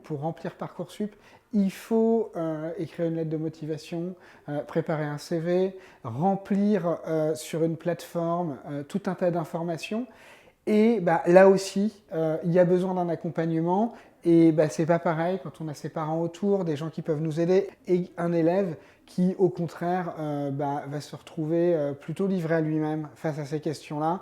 pour remplir Parcoursup, il faut écrire une lettre de motivation, préparer un CV, remplir sur une plateforme tout un tas d'informations. Et là aussi, il y a besoin d'un accompagnement. Et c'est pas pareil quand on a ses parents autour, des gens qui peuvent nous aider, et un élève qui, au contraire, va se retrouver plutôt livré à lui-même face à ces questions-là.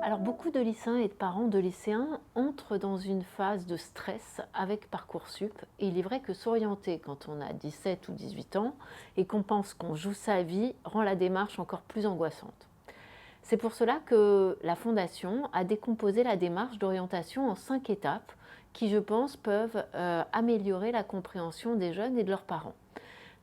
Alors beaucoup de lycéens et de parents de lycéens entrent dans une phase de stress avec Parcoursup. Et il est vrai que s'orienter quand on a 17 ou 18 ans et qu'on pense qu'on joue sa vie rend la démarche encore plus angoissante. C'est pour cela que la Fondation a décomposé la démarche d'orientation en 5 étapes qui, je pense, peuvent améliorer la compréhension des jeunes et de leurs parents.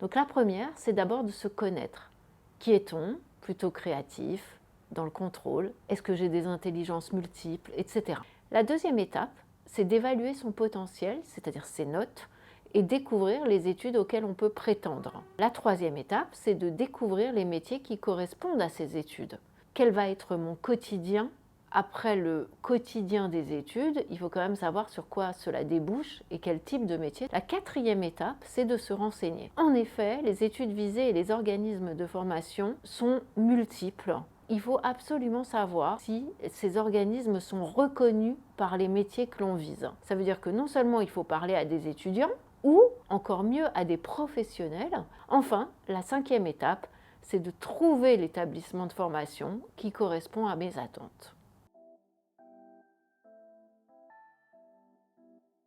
Donc la première, c'est d'abord de se connaître. Qui est-on? Plutôt créatif, dans le contrôle, est-ce que j'ai des intelligences multiples, etc. La deuxième étape, c'est d'évaluer son potentiel, c'est-à-dire ses notes, et découvrir les études auxquelles on peut prétendre. La troisième étape, c'est de découvrir les métiers qui correspondent à ces études. Quel va être mon quotidien? Après le quotidien des études, il faut quand même savoir sur quoi cela débouche et quel type de métier. La quatrième étape, c'est de se renseigner. En effet, les études visées et les organismes de formation sont multiples. Il faut absolument savoir si ces organismes sont reconnus par les métiers que l'on vise. Ça veut dire que non seulement il faut parler à des étudiants, ou encore mieux à des professionnels. Enfin, la cinquième étape, c'est de trouver l'établissement de formation qui correspond à mes attentes.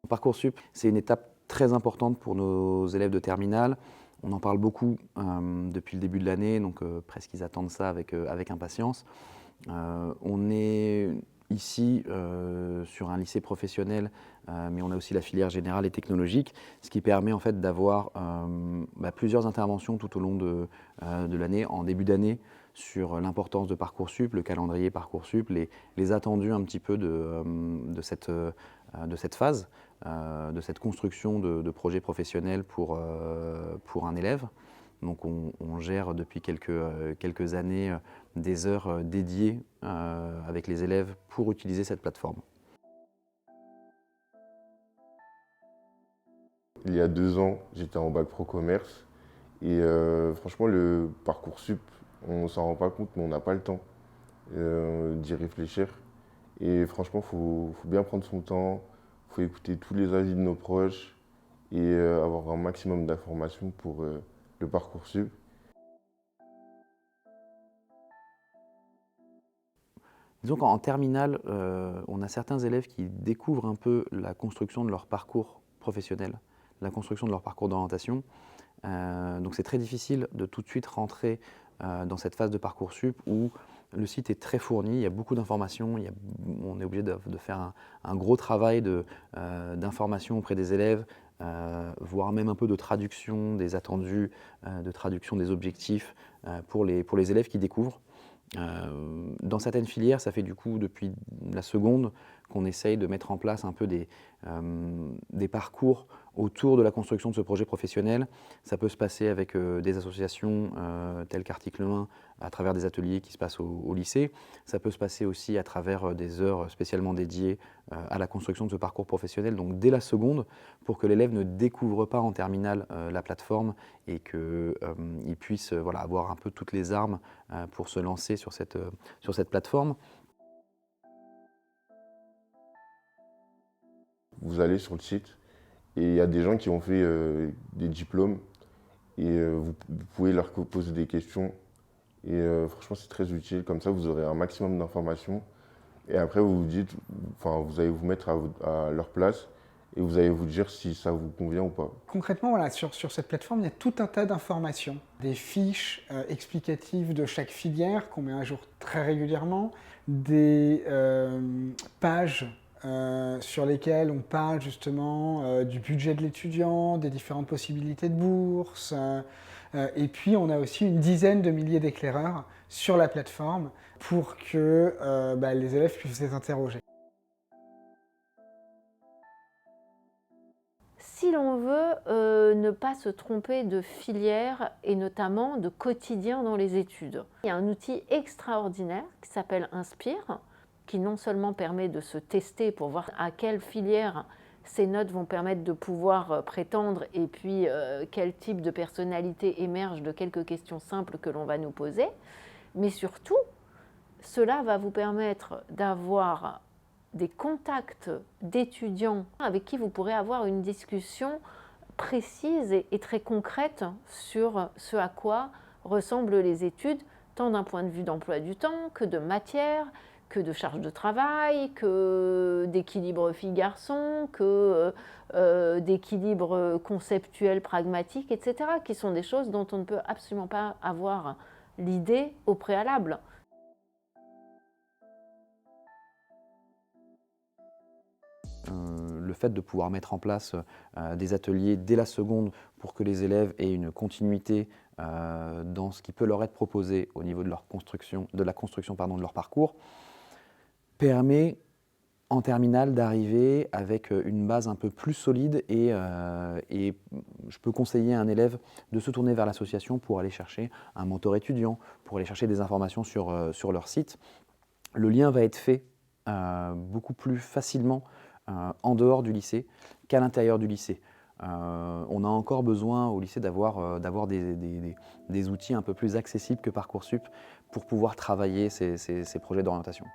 Parcoursup, c'est une étape très importante pour nos élèves de terminale. On en parle beaucoup depuis le début de l'année, donc presque ils attendent ça avec impatience. On est ici sur un lycée professionnel, mais on a aussi la filière générale et technologique, ce qui permet en fait d'avoir plusieurs interventions tout au long de l'année, en début d'année, sur l'importance de Parcoursup, le calendrier Parcoursup, les attendus un petit peu de cette phase, de cette construction de projets professionnels pour un élève. Donc on gère depuis quelques années des heures dédiées avec les élèves pour utiliser cette plateforme. Il y a 2 ans, j'étais en bac pro commerce et franchement le Parcoursup, on s'en rend pas compte mais on n'a pas le temps d'y réfléchir. Et franchement, faut bien prendre son temps, faut écouter tous les avis de nos proches et avoir un maximum d'informations pour le Parcoursup. Disons qu'en terminale, on a certains élèves qui découvrent un peu la construction de leur parcours professionnel, la construction de leur parcours d'orientation. Donc c'est très difficile de tout de suite rentrer dans cette phase de Parcoursup où le site est très fourni, il y a beaucoup d'informations, on est obligé de faire un gros travail d'information auprès des élèves, voire même un peu de traduction des attendus, de traduction des objectifs pour les élèves qui découvrent. Dans certaines filières, ça fait du coup depuis la seconde qu'on essaye de mettre en place un peu des parcours autour de la construction de ce projet professionnel. Ça peut se passer avec des associations telles qu'Article 1, à travers des ateliers qui se passent au lycée. Ça peut se passer aussi à travers des heures spécialement dédiées à la construction de ce parcours professionnel, donc dès la seconde, pour que l'élève ne découvre pas en terminale la plateforme et qu'il puisse avoir un peu toutes les armes pour se lancer sur cette plateforme. Vous allez sur le site et il y a des gens qui ont fait des diplômes et vous pouvez leur poser des questions. Et franchement, c'est très utile. Comme ça, vous aurez un maximum d'informations. Et après, vous allez vous mettre à leur place et vous allez vous dire si ça vous convient ou pas. Concrètement, voilà, sur cette plateforme, il y a tout un tas d'informations. Des fiches explicatives de chaque filière qu'on met à jour très régulièrement, des pages sur lesquelles on parle justement du budget de l'étudiant, des différentes possibilités de bourse. Et puis, on a aussi une dizaine de milliers d'éclaireurs sur la plateforme pour que les élèves puissent les interroger. Si l'on veut ne pas se tromper de filière et notamment de quotidien dans les études, il y a un outil extraordinaire qui s'appelle Inspire, qui non seulement permet de se tester pour voir à quelle filière ces notes vont permettre de pouvoir prétendre et puis quel type de personnalité émerge de quelques questions simples que l'on va nous poser, mais surtout, cela va vous permettre d'avoir des contacts d'étudiants avec qui vous pourrez avoir une discussion précise et très concrète sur ce à quoi ressemblent les études, tant d'un point de vue d'emploi du temps que de matière, que de charge de travail, que d'équilibre filles-garçons, que d'équilibre conceptuel, pragmatique, etc., qui sont des choses dont on ne peut absolument pas avoir l'idée au préalable. Le fait de pouvoir mettre en place des ateliers dès la seconde pour que les élèves aient une continuité dans ce qui peut leur être proposé au niveau de leur construction, de la construction de leur parcours, permet en terminale d'arriver avec une base un peu plus solide et je peux conseiller à un élève de se tourner vers l'association pour aller chercher un mentor étudiant, pour aller chercher des informations sur leur site. Le lien va être fait beaucoup plus facilement en dehors du lycée qu'à l'intérieur du lycée. On a encore besoin au lycée d'avoir des outils un peu plus accessibles que Parcoursup pour pouvoir travailler ces projets d'orientation.